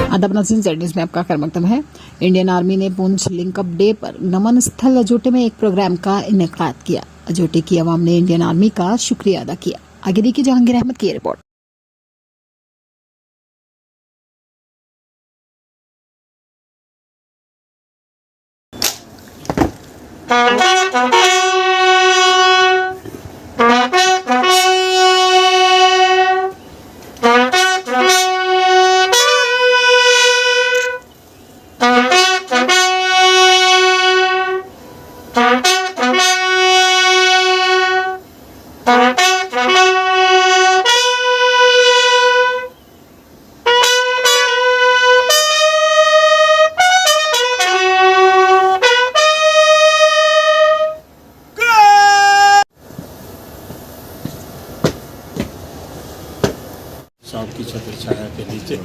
आदाब नाज़रीन, Z news में आपका खैर मकदम है। इंडियन आर्मी ने पुंछ लिंकअप डे पर नमन स्थल अजोटे में एक प्रोग्राम का इनेकाद किया। अजोटे की आवाम ने इंडियन आर्मी का शुक्रिया अदा किया। आगे देखिए जहांगीर अहमद की रिपोर्ट। सांप की छत्र छाया के नीचे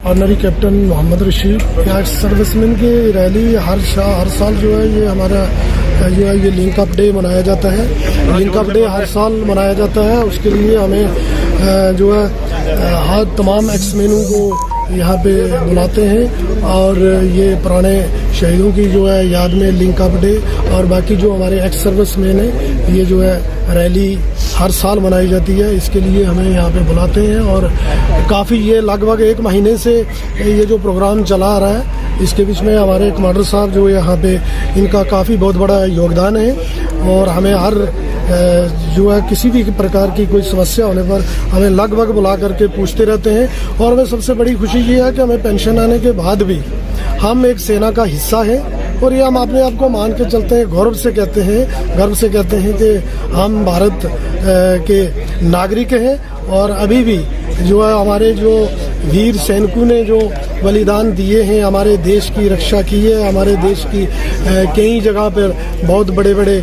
ऑनरी कैप्टन मोहम्मद रशीद। यहाँ सर्विसमैन की रैली हर साल जो है ये हमारा जो है ये लिंकअप डे मनाया जाता है। लिंकअप डे हर साल मनाया जाता है। उसके लिए हमें जो है हर तमाम एक्समैनों को यहाँ पे बुलाते हैं और ये पुराने शहीदों की जो है याद में लिंकअप डे और बाकी जो हमारे एक्स सर्विसमैन हैं ये जो है रैली हर साल मनाई जाती है। इसके लिए हमें यहाँ पे बुलाते हैं और काफ़ी ये लगभग एक महीने से ये जो प्रोग्राम चला आ रहा है। इसके बीच में हमारे कमांडर साहब जो यहाँ पे इनका काफ़ी बहुत बड़ा योगदान है और हमें हर जो है किसी भी प्रकार की कोई समस्या होने पर हमें लगभग बुला करके पूछते रहते हैं। और हमें सबसे बड़ी खुशी ये है कि हमें पेंशन आने के बाद भी हम एक सेना का हिस्सा है और ये हम अपने आप को मान के चलते हैं, गर्व से कहते हैं कि हम भारत के नागरिक हैं। और अभी भी जो है हमारे जो वीर सैनिकों ने जो बलिदान दिए हैं, हमारे देश की रक्षा की है, हमारे देश की कई जगह पर बहुत बड़े बड़े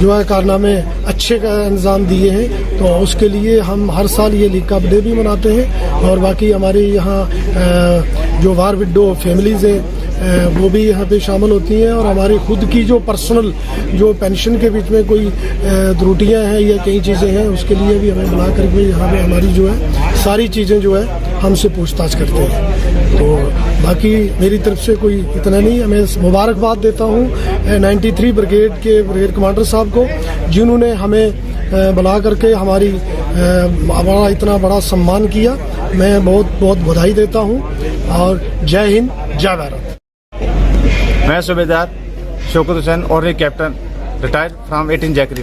जो है कारनामे अच्छे का अंजाम दिए हैं। तो उसके लिए हम हर साल ये लिंकअप डे भी मनाते हैं। और बाकी हमारे यहाँ जो वार विडो फैमिलीज़ हैं वो भी यहाँ पे शामिल होती हैं और हमारी खुद की जो पर्सनल जो पेंशन के बीच में कोई त्रुटियां हैं या कई चीज़ें हैं उसके लिए भी हमें बुला करके यहाँ पे हमारी जो है सारी चीज़ें जो है हमसे पूछताछ करते हैं। तो बाकी मेरी तरफ से कोई इतना नहीं, मैं मुबारकबाद देता हूँ 93 ब्रिगेड के ब्रिगेड कमांडर साहब को जिन्होंने हमें बुला करके हमारा इतना बड़ा सम्मान किया। मैं बहुत बहुत बधाई देता हूँ और जय हिंद जय भारत। मैं सूबेदार Shaukat Hussain, honorary captain, retired from 18 जैकरी।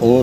4,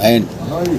9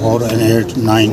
4 and 8, 9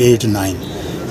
8, 9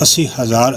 80,000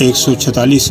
146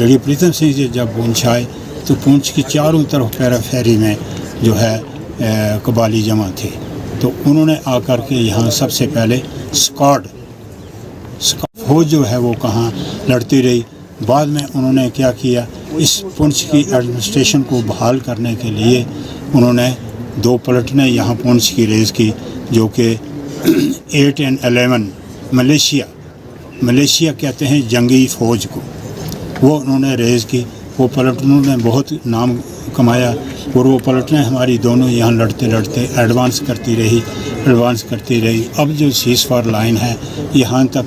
बेड़ी प्रीतम सिंह जी जब पूंछ आए तो पूंछ की चारों तरफ पैराफेरी में जो है कबाली जमा थे, तो उन्होंने आकर के यहाँ सबसे पहले स्क्वाड फौज जो है वो कहाँ लड़ती रही। बाद में उन्होंने क्या किया, इस पुंछ की एडमिनिस्ट्रेशन को बहाल करने के लिए उन्होंने 2 पलटनें यहाँ पुंछ की रेज़ की, जो कि 8 और 11 मलेशिया कहते हैं जंगी फ़ौज को, वो उन्होंने रेज़ की। वो पलटनों ने बहुत नाम कमाया और वो पलटनें हमारी दोनों यहाँ लड़ते लड़ते एडवांस करती रही। अब जो सीज़ फायर लाइन है यहाँ तक,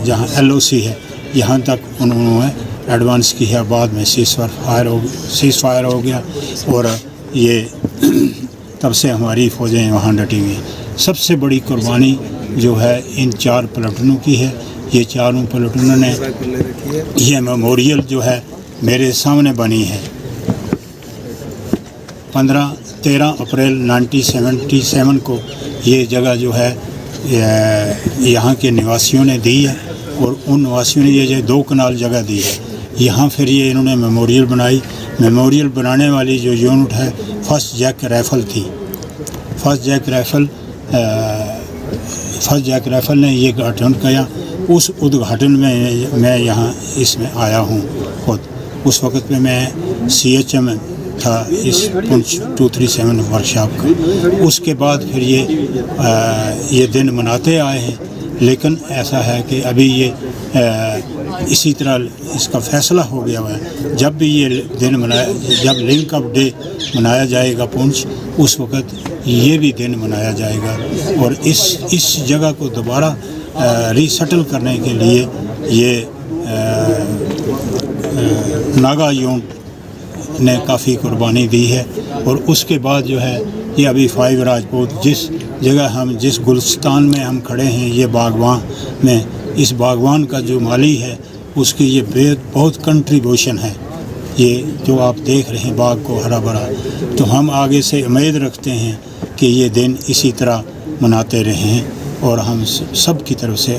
जहाँ LOC है यहाँ तक उन्होंने एडवांस की है। बाद में सीज़ फायर हो गया और ये तब से हमारी फ़ौजें वहाँ डटी हुई। सबसे बड़ी कुर्बानी जो है इन 4 पलटनों की है। ये चारों पलटनों ने, ये मेमोरियल जो है मेरे सामने बनी है, 13 अप्रैल 1977 को ये जगह जो है यहाँ के निवासियों ने दी है और उन निवासियों ने ये 2 कनाल जगह दी है। यहाँ फिर ये इन्होंने मेमोरियल बनाई। मेमोरियल बनाने वाली जो यूनिट है फर्स्ट जैक राइफ़ल थी। फर्स्ट जैक राइफ़ल ने ये उद्घाटन किया। उस उद्घाटन में मैं यहाँ इसमें आया हूँ खुद। उस वक़्त पे मैं CHM था इस पुंछ 237 वर्कशॉप का। उसके बाद फिर ये दिन मनाते आए हैं, लेकिन ऐसा है कि अभी ये इसी तरह इसका फ़ैसला हो गया हुआ है। जब भी ये दिन जब लिंक अप डे मनाया जाएगा पुंछ, उस वक़्त ये भी दिन मनाया जाएगा और इस जगह को दोबारा रीसेटल करने के लिए ये नागा यूनिट ने काफ़ी कुर्बानी दी है। और उसके बाद जो है ये अभी 5 राजपूत, जिस गुलस्तान में हम खड़े हैं, ये बागवान में, इस बागवान का जो माली है उसकी ये बहुत कंट्रीब्यूशन है। ये जो आप देख रहे हैं बाग को हरा भरा, तो हम आगे से उम्मीद रखते हैं कि ये दिन इसी तरह मनाते रहें और हम सब की तरफ से